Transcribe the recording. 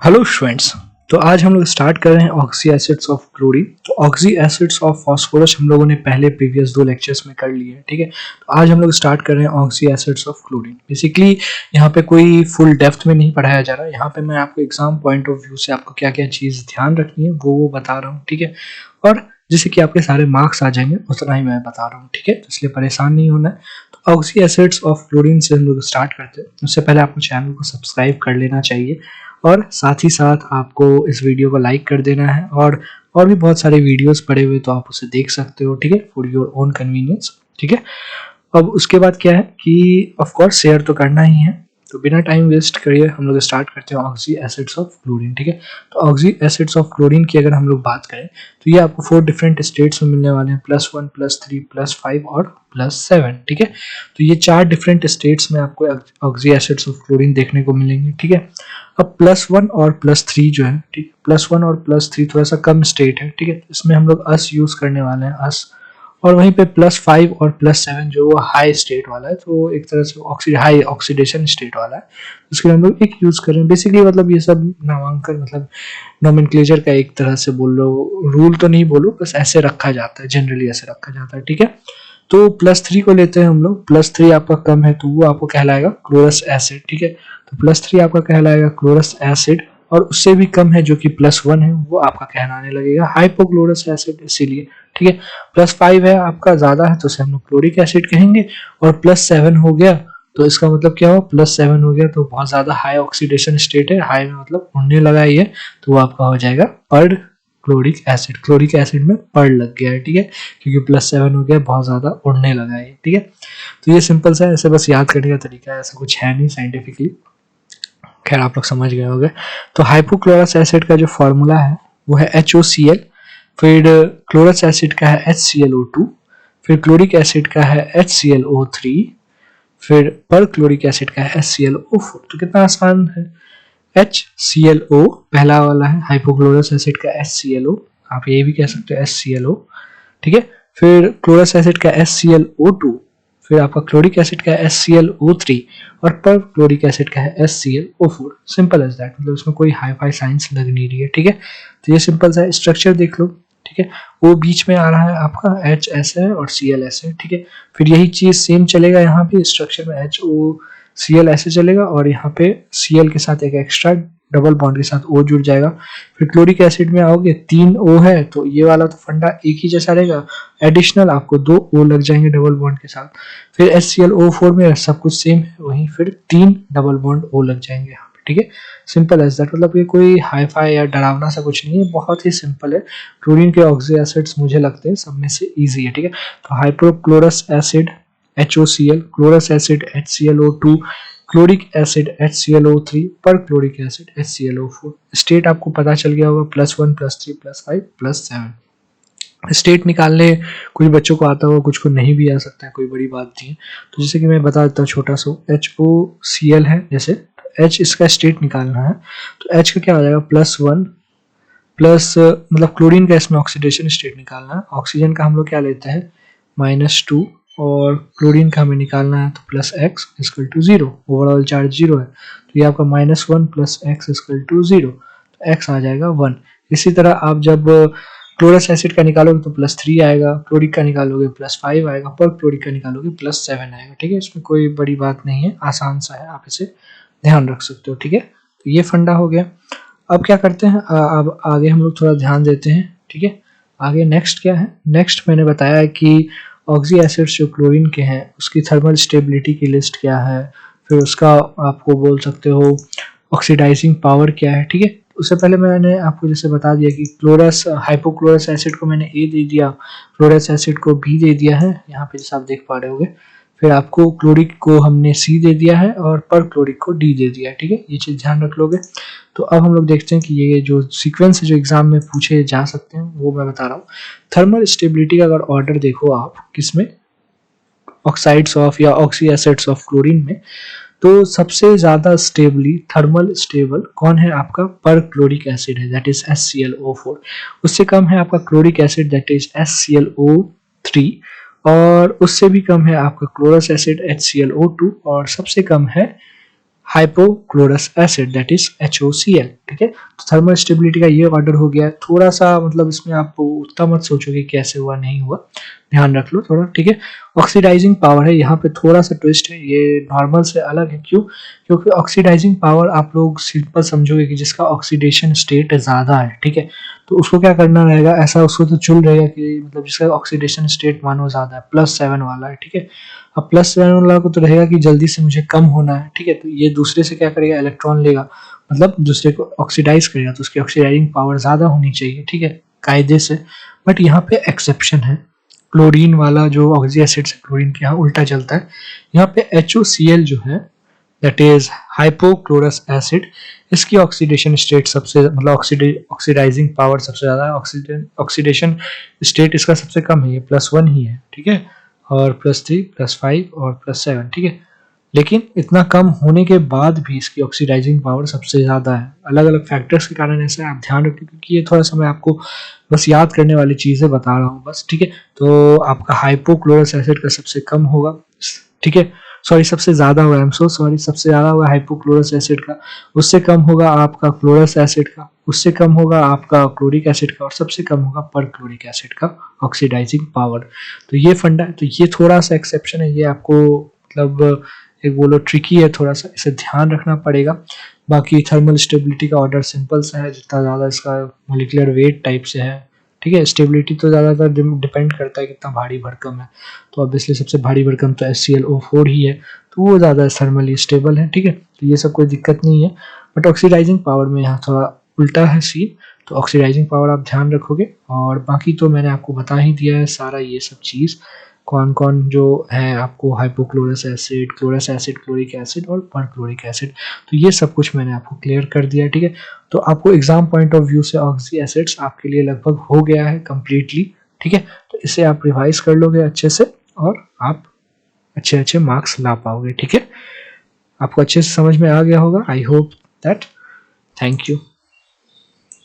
Hello students. तो आज हम लोग स्टार्ट कर रहे हैं ऑक्सी एसिड्स ऑफ क्लोरीन। तो ऑक्सी एसिड्स ऑफ फास्फोरस हम लोगों ने पहले प्रीवियस 2 लेक्चर्स में कर लिए हैं, ठीक है। तो आज हम लोग स्टार्ट कर रहे हैं oxy acids of chlorine. Basically यहाँ पे कोई फुल डेप्थ में नहीं पढ़ाया जा रहा है, यहाँ पे मैं आपको एग्जाम पॉइंट ऑफ व्यू से आपको क्या क्या चीज़ ध्यान रखनी है वो बता रहा हूँ, ठीक है। और जिससे कि आपके सारे मार्क्स आ जाएंगे उतना ही मैं बता रहा हूँ, ठीक है। तो इसलिए परेशान नहीं होना है। तो ऑक्सी एसिड्स ऑफ क्लोरीन से हम लोग स्टार्ट करते हैं। उससे पहले आपको चैनल को सब्सक्राइब कर लेना चाहिए और साथ ही साथ आपको इस वीडियो को लाइक कर देना है। और भी बहुत सारे वीडियोस पड़े हुए तो आप उसे देख सकते हो, ठीक है, फॉर योर ओन कन्वीनियंस, ठीक है। अब उसके बाद क्या है कि ऑफ कोर्स शेयर तो करना ही है। तो बिना टाइम वेस्ट करिए हम लोग स्टार्ट करते हैं ऑक्सी एसिड्स ऑफ क्लोरीन, ठीक है। तो ऑक्सी एसिड्स ऑफ क्लोरीन की अगर हम लोग बात करें तो ये आपको 4 डिफरेंट स्टेट्स में मिलने वाले हैं, +1 +3 +5 और +7, ठीक है। तो ये 4 डिफरेंट स्टेट्स में आपको ऑक्सी एसिड्स ऑफ क्लोरीन देखने को मिलेंगे, ठीक है। अब +1 और +3 जो है, ठीक, +1 और +3 थोड़ा सा कम स्टेट है, ठीक है। इसमें हम लोग अस यूज करने वाले हैं, अस। और वहीं पे +5 और +7 जो हाई स्टेट वाला है, तो एक तरह से हाई ऑक्सीडेशन स्टेट वाला है, उसके लिए हम लोग एक यूज करें। बेसिकली मतलब ये सब नामांकन मतलब नोमेनक्लेचर का एक तरह से बोल लो, रूल तो नहीं बोलो, बस ऐसे रखा जाता है, जनरली ऐसे रखा जाता है, ठीक है। तो +3 को लेते हैं हम लोग। +3 आपका कम है तो वो आपको कहलाएगा क्लोरस एसिड, ठीक है। तो +3 आपका कहलाएगा क्लोरस एसिड, और उससे भी कम है जो कि +1 है वो आपका कहलाने लगेगा हाइपोक्लोरस एसिड, इसीलिए, ठीक है। +5 है आपका ज्यादा है तो उसे हम लोग क्लोरिक एसिड कहेंगे। और +7 हो गया तो इसका मतलब क्या हो, +7 हो गया तो बहुत ज्यादा हाई ऑक्सीडेशन स्टेट है, हाई में मतलब उड़ने लगा ये, तो वो आपका हो जाएगा perchloric acid. Chloric acid में पर्ड लग गया है, ठीक है, क्योंकि +7 हो गया, बहुत ज्यादा उड़ने लगा है, ठीक है। तो ये सिंपल सा है, ऐसे बस याद करने का तरीका है, ऐसा कुछ है नहीं साइंटिफिकली। खैर आप लोग समझ गए होंगे। तो हाइपोक्लोरस एसिड का जो फॉर्मूला है वो है HOCl, फिर क्लोरस एसिड का है HClO2, फिर क्लोरिक एसिड का है HClO3, फिर पर क्लोरिक एसिड का है HClO4। तो कितना आसान है। HClO पहला वाला है, हाइपोक्लोरस एसिड का HClO, आप ये भी कह सकते हो HClO, ठीक है। फिर क्लोरस एसिड का HClO2, फिर आपका क्लोरिक एसिड का HClO3, और पर क्लोरिक एसिड का है HClO4। सिंपल एज दैट, मतलब उसमें कोई हाई फाई साइंस लग नहीं रही है, ठीक है। तो ये सिंपल सा स्ट्रक्चर देख लो, ठीक है। वो बीच में आ रहा है आपका H ऐसे है और Cl ऐसे है, ठीक है। फिर यही चीज सेम चलेगा यहाँ पे स्ट्रक्चर में, HOCl ऐसे चलेगा और यहाँ पे Cl के साथ एक एक्स्ट्रा डबल बॉन्ड के साथ O जुड़ जाएगा। फिर क्लोरिक एसिड में आओगे 3 O है तो ये वाला तो फंडा एक ही जैसा रहेगा, एडिशनल आपको 2 O लग जाएंगे डबल बॉन्ड के साथ। फिर HClO4 में सब कुछ सेम है, वहीं फिर 3 डबल बॉन्ड O लग जाएंगे यहाँ पे, ठीक है। सिंपल एज दैट, मतलब ये कोई हाई फाई या डरावना सा कुछ नहीं है, बहुत ही सिंपल है। क्लोरीन के ऑक्सी एसिड्स मुझे लगते हैं सब में से ईजी है, ठीक है। तो hypochlorous acid HOCl, chlorous acid HClO2, chloric acid HClO3, पर क्लोरिक एसिड HClO4। स्टेट आपको पता चल गया होगा, +1 +3 +5 +7। स्टेट निकालने कुछ बच्चों को आता होगा, कुछ को नहीं भी आ सकता है, कोई बड़ी बात नहीं है। तो जैसे कि मैं बता देता हूँ छोटा सा, HOCl है जैसे, H इसका स्टेट निकालना है तो H का क्या हो जाएगा, +1 प्लस मतलब क्लोरीन का इसमें ऑक्सीडेशन स्टेट निकालना है, ऑक्सीजन का हम लोग क्या लेते हैं -2, और क्लोरीन का हमें निकालना है तो +x = 0, ओवरऑल चार्ज 0 है, तो ये आपका -1 + x = 0, तो x आ जाएगा 1। इसी तरह आप जब क्लोरस एसिड का निकालोगे तो +3 आएगा, क्लोरिक का निकालोगे +5 आएगा, पर क्लोरिक का निकालोगे +7 आएगा, ठीक है। इसमें कोई बड़ी बात नहीं है, आसान सा है, आप इसे ध्यान रख सकते हो, ठीक है। तो ये फंडा हो गया। अब क्या करते हैं, अब आगे हम लोग थोड़ा ध्यान देते हैं, ठीक है। आगे नेक्स्ट क्या है, नेक्स्ट मैंने बताया है कि ऑक्सी एसिड्स जो क्लोरीन के हैं उसकी थर्मल स्टेबिलिटी की लिस्ट क्या है, फिर उसका आपको बोल सकते हो ऑक्सीडाइजिंग पावर क्या है, ठीक है। उससे पहले मैंने आपको जैसे बता दिया कि क्लोरस हाइपोक्लोरस एसिड को मैंने A दे दिया, क्लोरस एसिड को B दे दिया है यहाँ पे जैसे आप देख पा रहे होगे। फिर आपको क्लोरिक को हमने C दे दिया है और पर क्लोरिक को D दे दिया है, ठीक है। ये चीज ध्यान रख लोगे। तो अब हम लोग देखते हैं कि ये जो सीक्वेंस है जो एग्जाम में पूछे जा सकते हैं वो मैं बता रहा हूँ। थर्मल स्टेबिलिटी का अगर ऑर्डर देखो आप किसमें, ऑक्साइड्स ऑफ या ऑक्सी एसिड्स ऑफ क्लोरीन में, तो सबसे ज्यादा स्टेबली थर्मल स्टेबल कौन है आपका, पर क्लोरिक एसिड है, दैट इज HClO4। उससे कम है आपका chloric acid, that is HClO3, और उससे भी कम है आपका क्लोरस एसिड HClO2, और सबसे कम है hypochlorous acid that is HOCl। ठीक है, तो थर्मल स्टेबिलिटी का ये ऑर्डर हो गया। थोड़ा सा मतलब इसमें आप उतना मत सोचोगे कैसे हुआ नहीं हुआ, ध्यान रख लो थोड़ा। ठीक है, ऑक्सीडाइजिंग पावर है यहाँ पे, थोड़ा सा ट्विस्ट है, ये नॉर्मल से अलग है। क्यों? क्योंकि ऑक्सीडाइजिंग पावर आप लोग सिंपल समझोगे कि जिसका ऑक्सीडेशन स्टेट ज़्यादा है, ठीक है, तो उसको क्या करना रहेगा, ऐसा उसको तो चुन रहेगा कि मतलब जिसका ऑक्सीडेशन स्टेट मानो ज़्यादा है, +7 वाला है। ठीक है, अब +7 वाला को तो रहेगा कि जल्दी से मुझे कम होना है। ठीक है, तो ये दूसरे से क्या करेगा, इलेक्ट्रॉन लेगा, मतलब दूसरे को ऑक्सीडाइज करेगा, तो उसकी ऑक्सीडाइजिंग पावर ज़्यादा होनी चाहिए। ठीक है, कायदे से। बट यहाँ पे एक्सेप्शन है, क्लोरीन वाला जो ऑक्सी एसिड से क्लोरीन के यहाँ उल्टा चलता है। यहाँ पे HOCl जो है दैट इज हाइपोक्लोरस एसिड, इसकी ऑक्सीडेशन स्टेट सबसे मतलब ऑक्सीडाइजिंग पावर सबसे ज़्यादा है, ऑक्सीडेशन स्टेट इसका सबसे कम है, ये +1 ही है। ठीक है, और +3, +5 और +7। ठीक है, लेकिन इतना कम होने के बाद भी इसकी ऑक्सीडाइजिंग पावर सबसे ज़्यादा है। अलग अलग फैक्टर्स के कारण ऐसा आप ध्यान रखें, क्योंकि ये थोड़ा सा मैं आपको बस याद करने वाली चीज़ें बता रहा हूँ बस। ठीक है, तो आपका हाइपोक्लोरस एसिड का सबसे कम होगा, ठीक है, सॉरी सबसे ज़्यादा होगा, आई एम सो सॉरी, सबसे ज़्यादा होगा हाइपोक्लोरस एसिड का, उससे कम होगा आपका क्लोरस एसिड का, उससे कम होगा आपका क्लोरिक एसिड का, और सबसे कम होगा परक्लोरिक एसिड का ऑक्सीडाइजिंग पावर। तो ये फंडा है, तो ये थोड़ा सा एक्सेप्शन है, ये आपको मतलब एक बोलो ट्रिकी है थोड़ा सा, इसे ध्यान रखना पड़ेगा। बाकी थर्मल स्टेबिलिटी का ऑर्डर सिंपल सा है, जितना ज़्यादा इसका मोलिकुलर वेट टाइप से है। ठीक है, स्टेबिलिटी तो ज़्यादातर डिपेंड करता है कितना भारी भरकम है, तो ऑब्वियसली सबसे भारी भरकम तो HClO4 ही है, तो वो ज़्यादा थर्मली स्टेबल है। ठीक है, तो ये सब कोई दिक्कत नहीं है। बट ऑक्सीडाइजिंग पावर में यहाँ थोड़ा उल्टा है सीन, तो ऑक्सीडाइजिंग पावर आप ध्यान रखोगे। और बाकी तो मैंने आपको बता ही दिया है सारा ये सब चीज़, कौन कौन जो है आपको, hypochlorous acid, chlorous acid, chloric acid और परक्लोरिक एसिड, तो ये सब कुछ मैंने आपको क्लियर कर दिया। ठीक है, तो आपको एग्जाम पॉइंट ऑफ व्यू से ऑक्सी एसिड्स आपके लिए लगभग हो गया है कंप्लीटली। ठीक है, तो इसे आप रिवाइज कर लोगे अच्छे से और आप अच्छे अच्छे मार्क्स ला पाओगे। ठीक है, आपको अच्छे से समझ में आ गया होगा, I hope that. Thank you.